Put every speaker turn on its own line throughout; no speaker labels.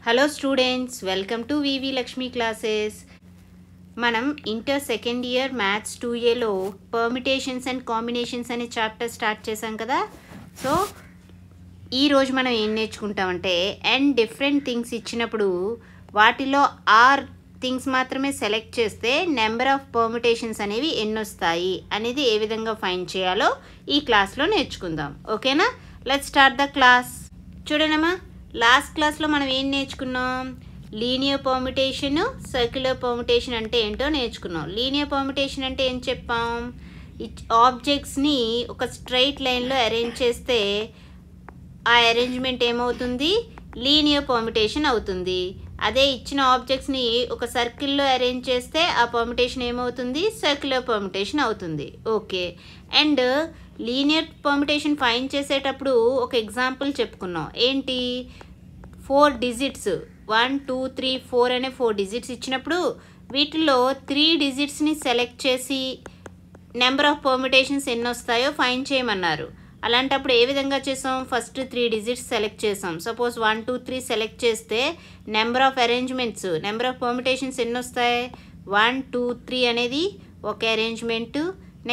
Hello students, welcome to V V Lakshmi classes. మనం inter second year maths 2Aలో permutations and combinations అనే chapter start చేసాం కదా. సో ఈరోజు మనం ఏం నేర్చుకుంటామంటే డిఫరెంట్ థింగ్స్ ఇచ్చినప్పుడు వాటిలో ఆర్ థింగ్స్ మాత్రమే సెలెక్ట్ చేస్తే నెంబర్ ఆఫ్ పర్మిటేషన్స్ అనేవి ఎన్ని వస్తాయి అనేది ఏ విధంగా ఫైండ్ చేయాలో ఈ క్లాస్లో నేర్చుకుందాం. ఓకేనా? Let's start the class. చూడనమ్మా, లాస్ట్ క్లాస్లో మనం ఏం నేర్చుకున్నాం? లీనియర్ పర్మిటేషన్, సర్క్యులర్ పర్మిటేషన్ అంటే ఏంటో నేర్చుకున్నాం. లీనియర్ పర్మిటేషన్ అంటే ఏం చెప్పాం? ఆబ్జెక్ట్స్ని ఒక స్ట్రైట్ లైన్లో అరేంజ్ చేస్తే ఆ అరేంజ్మెంట్ ఏమవుతుంది? లీనియర్ పర్మిటేషన్ అవుతుంది. అదే ఇచ్చిన ఆబ్జెక్ట్స్ని ఒక సర్కిల్లో అరేంజ్ చేస్తే ఆ పర్మిటేషన్ ఏమవుతుంది? సర్క్యులర్ పర్మిటేషన్ అవుతుంది. Okay. And linear permutation find చేసేటప్పుడు ఒక ఎగ్జాంపుల్ చెప్పుకున్నాం. ఏంటి? 4 డిజిట్స్ 1 2 3 4 అనే 4 డిజిట్స్ ఇచ్చినప్పుడు వీటిల్లో 3 డిజిట్స్ని సెలెక్ట్ చేసి నెంబర్ ఆఫ్ పర్మిటేషన్స్ ఎన్ని వస్తాయో ఫైండ్ చేయమన్నారు. అలాంటప్పుడు ఏ విధంగా చేసాం? ఫస్ట్ 3 డిజిట్స్ సెలెక్ట్ చేసాం. సపోజ్ 1 2 3 సెలెక్ట్ చేస్తే number of arrangements, number of permutations ఎన్ని వస్తాయి? 1 2 3 అనేది ఒక అరేంజ్మెంట్,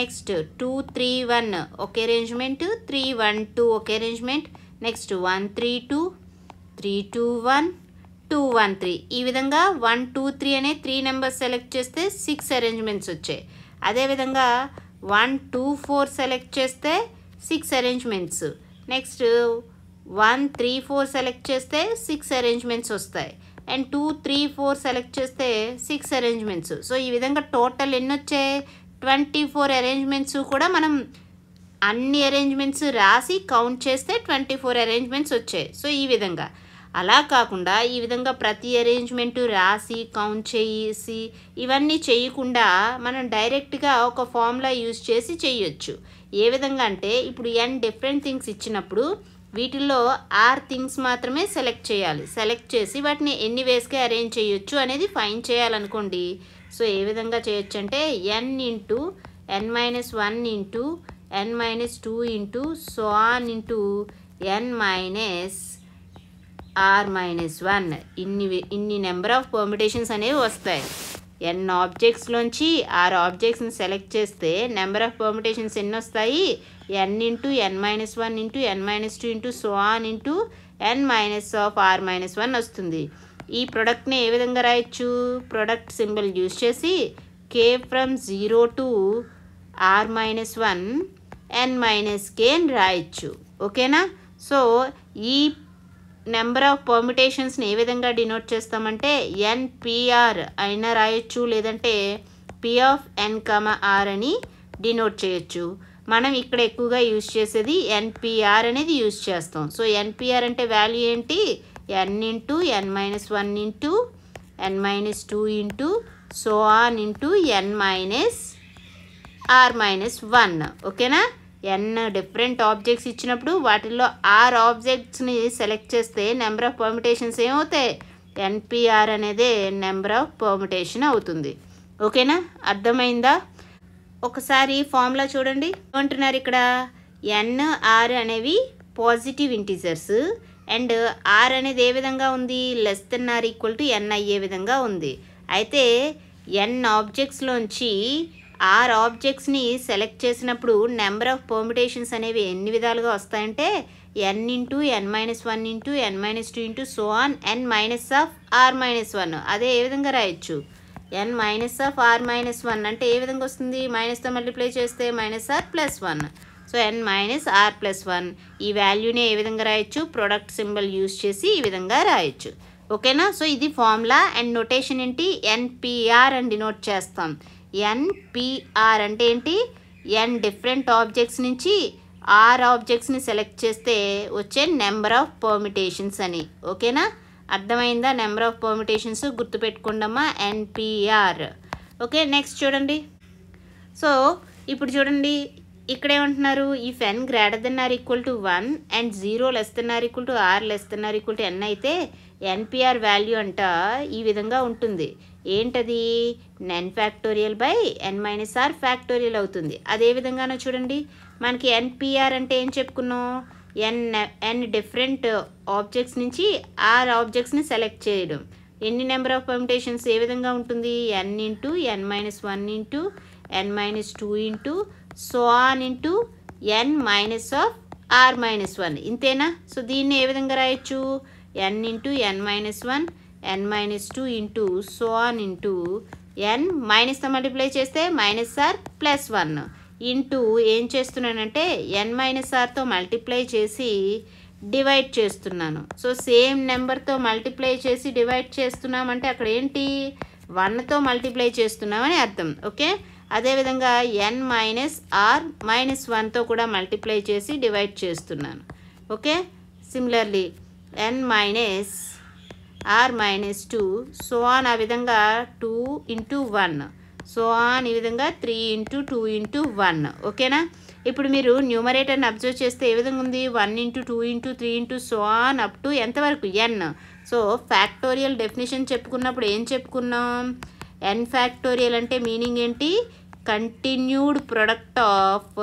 నెక్స్ట్ 2 3 1 ఒక అరేంజ్మెంట్, 3 1 2 ఒక అరేంజ్మెంట్, నెక్స్ట్ 1 3 2 3 2 1 2 1 3. ఈ విధంగా 1 2 3 అనే 3 నెంబర్స్ సెలెక్ట్ చేస్తే 6 అరేంజ్మెంట్స్ వచ్చాయి. అదేవిధంగా 1 2 4 సెలెక్ట్ చేస్తే 6 అరేంజ్మెంట్స్, నెక్స్ట్ 1 3 4 సెలెక్ట్ చేస్తే 6 అరేంజ్మెంట్స్ వస్తాయి, అండ్ 2 3 4 సెలెక్ట్ చేస్తే 6 అరేంజ్మెంట్స్. సో ఈ విధంగా టోటల్ ఎన్ని వచ్చాయి? 24 అరేంజ్మెంట్స్. కూడా మనం అన్ని అరేంజ్మెంట్స్ రాసి కౌంట్ చేస్తే 24 అరేంజ్మెంట్స్ వచ్చాయి. సో ఈ విధంగా. అలా కాకుండా ఈ విధంగా ప్రతి అరేంజ్మెంటు రాసి కౌంట్ చేసి ఇవన్నీ చేయకుండా మనం డైరెక్ట్గా ఒక ఫార్ములా యూజ్ చేసి చేయొచ్చు. ఏ విధంగా అంటే ఇప్పుడు డిఫరెంట్ థింగ్స్ ఇచ్చినప్పుడు వీటిల్లో ఆర్ థింగ్స్ మాత్రమే సెలెక్ట్ చేయాలి. సెలెక్ట్ చేసి వాటిని ఎన్ని వేస్గా అరేంజ్ చేయొచ్చు అనేది ఫైండ్ చేయాలనుకోండి. సో ఏ విధంగా చేయొచ్చు అంటే n into n-1 into n-2 into so on into n-r-1 ఇన్ని నెంబర్ ఆఫ్ పర్మిటేషన్స్ అనేవి వస్తాయి. n ఆబ్జెక్ట్స్లోంచి ఆర్ ఆబ్జెక్ట్స్ని సెలెక్ట్ చేస్తే నెంబర్ ఆఫ్ పర్మిటేషన్స్ ఎన్ని వస్తాయి? n into n-1 into n-2 into so on into n-r-1 వస్తుంది. ఈ ప్రోడక్ట్ని ఏ విధంగా రాయొచ్చు? ప్రోడక్ట్ సింబల్ యూజ్ చేసి k from 0 to r-1 n-k అని రాయొచ్చు. ఓకేనా? సో ఈ నెంబర్ ఆఫ్ పర్మిటేషన్స్ని ఏ విధంగా డినోట్ చేస్తామంటే npr అయినా రాయొచ్చు, లేదంటే p ఆఫ్ n, r అని డినోట్ చేయొచ్చు. మనం ఇక్కడ ఎక్కువగా యూజ్ చేసేది npr అనేది యూజ్ చేస్తాం. సో npr అంటే వాల్యూ ఏంటి? n into n-1 into n-2 into so on into n-r-1. ఓకేనా? n డిఫరెంట్ ఆబ్జెక్ట్స్ ఇచ్చినప్పుడు వాటిల్లో ఆర్ ఆబ్జెక్ట్స్ని సెలెక్ట్ చేస్తే నెంబర్ ఆఫ్ పర్మిటేషన్స్ ఏమవుతాయి? npr అనేదే నెంబర్ ఆఫ్ పర్మిటేషన్ అవుతుంది. ఓకేనా? అర్థమైందా? ఒకసారి ఫార్ములా చూడండి. ఏమంటున్నారు ఇక్కడ? n, r అనేవి పాజిటివ్ ఇంటీజర్స్ అండ్ r అనేది ఏ విధంగా ఉంది? Less than or equal to n అయ్యే విధంగా ఉంది. అయితే n ఆబ్జెక్ట్స్లోంచి ఆర్ ఆబ్జెక్ట్స్ని సెలెక్ట్ చేసినప్పుడు నెంబర్ ఆఫ్ పర్మిటేషన్స్ అనేవి ఎన్ని విధాలుగా వస్తాయంటే n into n-1 into n-2 into so on n-r-1. అదే ఏ విధంగా రాయొచ్చు? n-r-1 అంటే ఏ విధంగా వస్తుంది? మైనస్తో మల్టిప్లై చేస్తే -r+1. సో n-r+1 ఈ వాల్యూని ఏ విధంగా రాయొచ్చు? ప్రొడక్ట్ సింబల్ యూజ్ చేసి ఈ విధంగా రాయొచ్చు. ఓకేనా? సో ఇది ఫార్ములా. అండ్ నోటేషన్ ఏంటి? npr అని డినోట్ చేస్తాం. npr అంటే ఏంటి? n డిఫరెంట్ ఆబ్జెక్ట్స్ నుంచి ఆర్ ఆబ్జెక్ట్స్ని సెలెక్ట్ చేస్తే వచ్చే నెంబర్ ఆఫ్ పర్మిటేషన్స్ అని. ఓకేనా? అర్థమైందా? నెంబర్ ఆఫ్ పర్మిటేషన్స్ గుర్తుపెట్టుకోండమ్మా, npr. ఓకే, నెక్స్ట్ చూడండి. సో ఇప్పుడు చూడండి, ఇక్కడ ఏమంటున్నారు? If n greater than or equal to 1 and 0 less than or equal to r less than or equal to n అయితే npr వాల్యూ అంట ఈ విధంగా ఉంటుంది. ఏంటది? n బై n-r ఫ్యాక్టోరియల్ అవుతుంది. అదే విధంగానో చూడండి, మనకి npr అంటే ఏం చెప్పుకున్నాం? n డిఫరెంట్ ఆబ్జెక్ట్స్ నుంచి ఆర్ ఆబ్జెక్ట్స్ని సెలెక్ట్ చేయడం. ఎన్ని నెంబర్ ఆఫ్ పర్మిటేషన్స్ ఏ విధంగా ఉంటుంది, n into n-1 into n-2 into so on into n minus of r-1. ఇంతేనా? సో దీన్ని ఏ విధంగా రాయొచ్చు, n into n-1 n-2 into so on into n మైనస్తో మల్టిప్లై చేస్తే -r+1 ఇంటూ ఏం చేస్తున్నానంటే n-rతో మల్టిప్లై చేసి డివైడ్ చేస్తున్నాను. సో సేమ్ నెంబర్తో మల్టిప్లై చేసి డివైడ్ చేస్తున్నామంటే అక్కడ ఏంటి, 1తో మల్టిప్లై చేస్తున్నామని అర్థం. ఓకే, అదేవిధంగా n-r-1తో కూడా మల్టిప్లై చేసి డివైడ్ చేస్తున్నాను. Okay, similarly n-r-2 so on ఆ విధంగా 2 ఇంటూ 1 సో ఆన్ ఈ విధంగా 3 ఇంటూ 2 ఇంటూ 1. ఓకేనా? ఇప్పుడు మీరు న్యూమరేటర్ని అబ్జర్వ్ చేస్తే ఏ విధంగా ఉంది, 1 into 2 into 3 into so on up to ఎంతవరకు n. సో ఫ్యాక్టోరియల్ డెఫినేషన్ చెప్పుకున్నప్పుడు ఏం చెప్పుకున్నాం, n ఫ్యాక్టోరియల్ అంటే మీనింగ్ ఏంటి, continued product of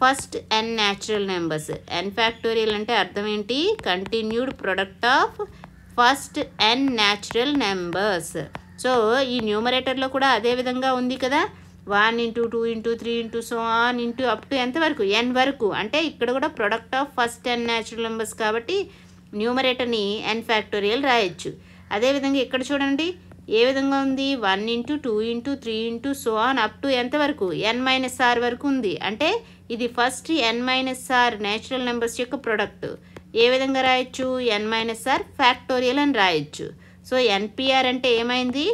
first n natural numbers. n factorial అంటే అర్థం ఏంటి, continued product of first n natural numbers. So ఈ న్యూమరేటర్లో కూడా అదే విధంగా ఉంది కదా, 1 into 2 into 3 into so on into up to ఎంతవరకు n వరకు. అంటే ఇక్కడ కూడా product of first n natural numbers కాబట్టి న్యూమరేటర్ని n ఫ్యాక్టోరియల్ రాయొచ్చు. అదేవిధంగా ఇక్కడ చూడండి ఏ విధంగా ఉంది, 1 into 2 into 3 into so on up to ఎంతవరకు n-r వరకు ఉంది. అంటే ఇది ఫస్ట్ n-r న్యాచురల్ నెంబర్స్ యొక్క ప్రొడక్ట్. ఏ విధంగా రాయొచ్చు, n-r ఫ్యాక్టోరియల్ అని రాయొచ్చు. సో NPR అంటే ఏమైంది,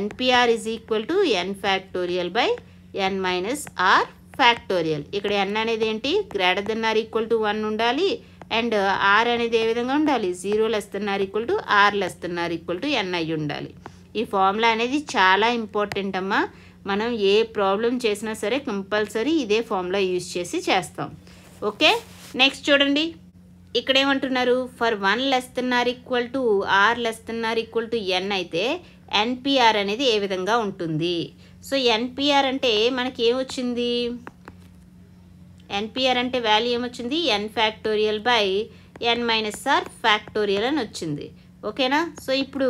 NPR is equal to n factorial by n-r factorial. ఇక్కడ n అనేది ఏంటి, greater than or equal to 1 ఉండాలి, అండ్ r అనేది ఏ విధంగా ఉండాలి, 0 less than or equal to r less than or equal to n అయి ఉండాలి. ఈ ఫార్ములా అనేది చాలా ఇంపార్టెంట్ అమ్మా. మనం ఏ ప్రాబ్లం చేసినా సరే కంపల్సరీ ఇదే ఫార్ములా యూజ్ చేసి చేస్తాం. ఓకే, నెక్స్ట్ చూడండి ఇక్కడ ఏమంటున్నారు, for 1 less than or equal to r less than or equal to n అయితే NPR అనేది ఏ విధంగా ఉంటుంది. సో NPR అంటే మనకి ఏమొచ్చింది, NPR అంటే వాల్యూ ఏమొచ్చింది, n factorial by n-r factorial అని వచ్చింది. ఓకేనా? సో ఇప్పుడు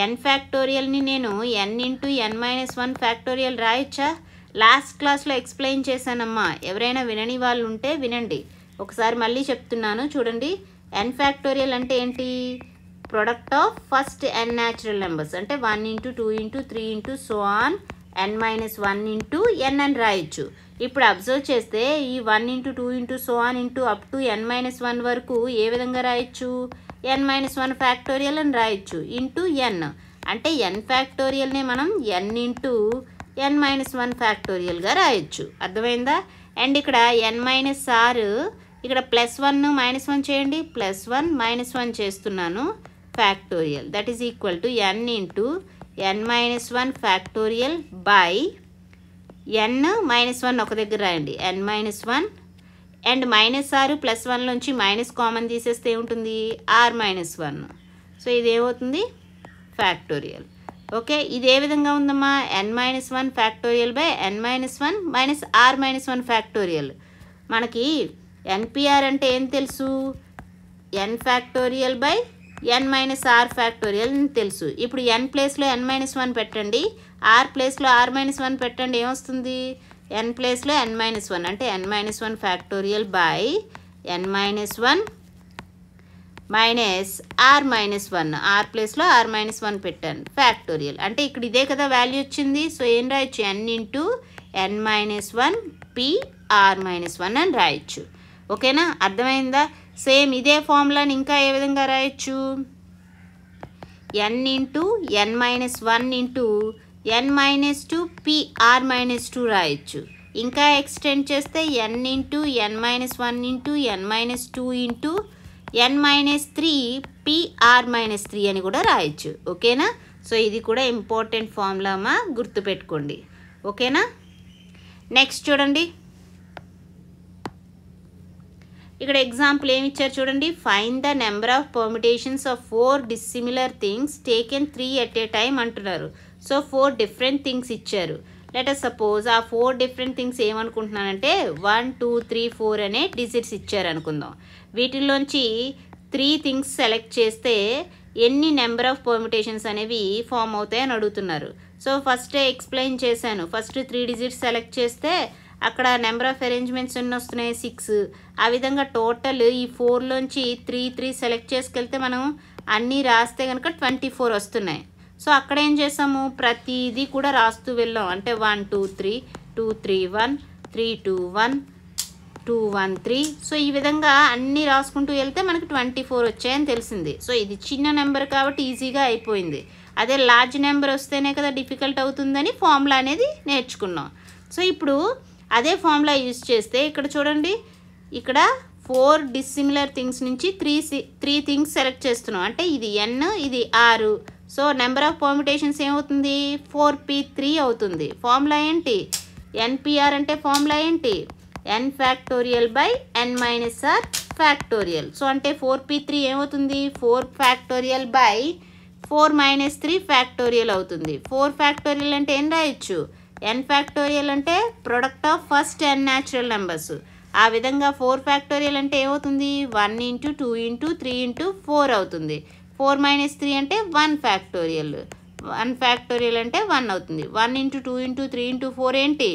n ఫ్యాక్టోరియల్ని నేను n ఇంటూ n-1 ఫ్యాక్టోరియల్ రాయొచ్చా, లాస్ట్ క్లాస్లో ఎక్స్ప్లెయిన్ చేశానమ్మా. ఎవరైనా వినని వాళ్ళు ఉంటే వినండి, ఒకసారి మళ్ళీ చెప్తున్నాను చూడండి. n ఫ్యాక్టోరియల్ అంటే ఏంటి, product of first n natural numbers. అంటే 1 into 2 into 3 into so on n-1 into n అని రాయొచ్చు. ఇప్పుడు అబ్జర్వ్ చేస్తే ఈ 1 into 2 into so on into up to n-1 వరకు ఏ విధంగా రాయొచ్చు, n-1 ఫ్యాక్టోరియల్ అని రాయొచ్చు ఇంటూ n. అంటే n ఫ్యాక్టోరియల్నే మనం n ఇంటూ n-1 ఫ్యాక్టోరియల్గా రాయొచ్చు. అర్థమైందా? అండ్ ఇక్కడ n-r ఇక్కడ +1 -1 చేయండి, +1 -1 చేస్తున్నాను factorial. That is equal to n into n-1 factorial by n-1 ఒక దగ్గర రాయండి, n-1 అండ్ -r +1లోంచి మైనస్ కామన్ తీసేస్తే ఏముంటుంది, r-1. సో ఇది ఏమవుతుంది, ఫ్యాక్టోరియల్. ఓకే, ఇది ఏ విధంగా ఉందమ్మా, n-1 factorial by n-1 minus r-1 factorial. మనకి NPR అంటే ఏం తెలుసు, n factorial by n-r factorial అని తెలుసు. ఇప్పుడు n ప్లేస్లో n-1 పెట్టండి, r ప్లేస్లో r-1 పెట్టండి, ఏమొస్తుంది, n ప్లేస్లో n-1 అంటే n-1 factorial by n-1 minus r-1, r ప్లేస్లో r-1 పెట్టాను ఫ్యాక్టోరియల్. అంటే ఇక్కడ ఇదే కదా వాల్యూ వచ్చింది. సో ఏం రాయొచ్చు, n into n-1 p r-1 అని రాయొచ్చు. ఓకేనా, అర్థమైందా? సేమ్ ఇదే ఫార్ములాని ఇంకా ఏ విధంగా రాయొచ్చు, n into n-1 into n-2 p r-2 రాయొచ్చు. ఇంకా ఎక్స్టెండ్ చేస్తే n into n-1 into n-2 into n-3 p r-3 అని కూడా రాయొచ్చు. ఓకేనా? సో ఇది కూడా ఇంపార్టెంట్ ఫార్ములా అమ్మా, గుర్తుపెట్టుకోండి. ఓకేనా? నెక్స్ట్ చూడండి, ఇక్కడ ఎగ్జాంపుల్ ఏమి ఇచ్చారు చూడండి, find the number of permutations of 4 dissimilar things taken 3 at a time అంటున్నారు. సో 4 డిఫరెంట్ థింగ్స్ ఇచ్చారు. లెట్ us సపోజ్ ఆ 4 డిఫరెంట్ థింగ్స్ ఏమనుకుంటున్నానంటే 1 2 3 4 అనే డిజిట్స్ ఇచ్చారనుకుందాం. వీటిల్లోంచి 3 థింగ్స్ సెలెక్ట్ చేస్తే ఎన్ని నెంబర్ ఆఫ్ పర్మిటేషన్స్ అనేవి ఫామ్ అవుతాయని అడుగుతున్నారు. సో ఫస్ట్ ఎక్స్ప్లెయిన్ చేశాను. ఫస్ట్ 3 డిజిట్స్ సెలెక్ట్ చేస్తే అక్కడ నెంబర్ ఆఫ్ అరేంజ్మెంట్స్ ఎన్ని వస్తున్నాయి 6. ఆ విధంగా టోటల్ ఈ 4లోంచి 3 సెలెక్ట్ చేసుకెళ్తే మనం అన్నీ రాస్తే కనుక 24 వస్తున్నాయి. సో అక్కడ ఏం చేసాము, ప్రతిదీ కూడా రాస్తూ వెళ్ళాం. అంటే 1 2 3 2 3 1 3 2 1 2 1 3. సో ఈ విధంగా అన్నీ రాసుకుంటూ వెళ్తే మనకి 24 వచ్చాయని తెలిసింది. సో ఇది చిన్న నెంబర్ కాబట్టి ఈజీగా అయిపోయింది. అదే లార్జ్ నెంబర్ వస్తేనే కదా డిఫికల్ట్ అవుతుందని ఫార్ములా అనేది నేర్చుకున్నాం. సో ఇప్పుడు అదే ఫార్ములా యూజ్ చేస్తే ఇక్కడ చూడండి, ఇక్కడ 4 డిస్సిమిలర్ థింగ్స్ నుంచి 3 థింగ్స్ సెలెక్ట్ చేస్తున్నాం. అంటే ఇది n, ఇది 6. సో నెంబర్ ఆఫ్ పర్మిటేషన్స్ ఏమవుతుంది 4p3 అవుతుంది. ఫార్ములా ఏంటి, npr అంటే ఫార్ములా ఏంటి, n factorial by n minus are factorial. So అంటే 4p3 ఏమవుతుంది 4 ఫ్యాక్టోరియల్ బై 4 మైనస్ 3 ఫ్యాక్టోరియల్ అవుతుంది. 4 ఫ్యాక్టోరియల్ అంటే ఏం రాయొచ్చు, n ఫ్యాక్టోరియల్ అంటే product of first n natural numbers. ఆ విధంగా 4 ఫ్యాక్టోరియల్ అంటే ఏమవుతుంది 1 ఇంటూ 2 ఇంటూ 3 ఇంటూ 4 అవుతుంది. 4 మైనస్ 3 అంటే 1 ఫ్యాక్టోరియల్. 1 ఫ్యాక్టోరియల్ అంటే 1 అవుతుంది. 1 ఇంటూ 2 ఇంటూ 3 ఇంటూ 4 ఏంటి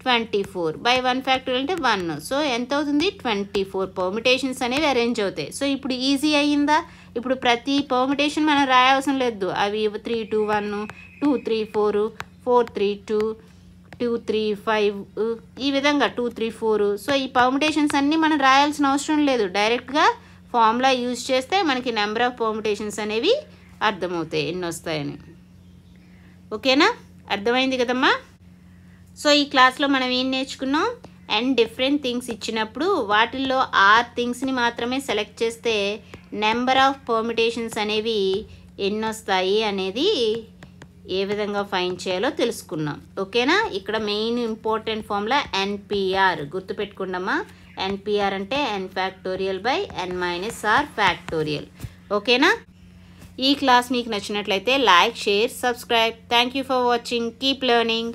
24 బై 1 ఫ్యాక్టోరియల్ అంటే 1. సో ఎంత అవుతుంది 24 పర్మిటేషన్స్ అనేవి అరేంజ్ అవుతాయి. సో ఇప్పుడు ఈజీ అయ్యిందా, ఇప్పుడు ప్రతి పర్మిటేషన్ మనం రాయవసరం లేదు. అవి 3 2 1 2 3 4 4 3 2 2 3 5 ఈ విధంగా 2 3 4. సో ఈ పర్మిటేషన్స్ అన్నీ మనం రాయాల్సిన అవసరం లేదు. డైరెక్ట్గా ఫార్ములా యూజ్ చేస్తే మనకి నెంబర్ ఆఫ్ పర్మిటేషన్స్ అనేవి అర్థమవుతాయి ఎన్ని వస్తాయని. ఓకేనా, అర్థమైంది కదమ్మా. సో ఈ క్లాస్లో మనం ఏం నేర్చుకున్నాం, n డిఫరెంట్ థింగ్స్ ఇచ్చినప్పుడు వాటిల్లో 6 థింగ్స్ని మాత్రమే సెలెక్ట్ చేస్తే నెంబర్ ఆఫ్ పర్మిటేషన్స్ అనేవి ఎన్ని వస్తాయి అనేది ఏ విధంగా ఫైండ్ చేయాలో తెలుసుకున్నాం. ఓకేనా, ఇక్కడ మెయిన్ ఇంపార్టెంట్ ఫార్ములా npr గుర్తుపెట్టుకుందామా. npr అంటే n factorial by n minus are ఫ్యాక్టోరియల్. ఓకేనా, ఈ క్లాస్ మీకు నచ్చినట్లయితే like, share, subscribe. Thank you for watching. Keep learning.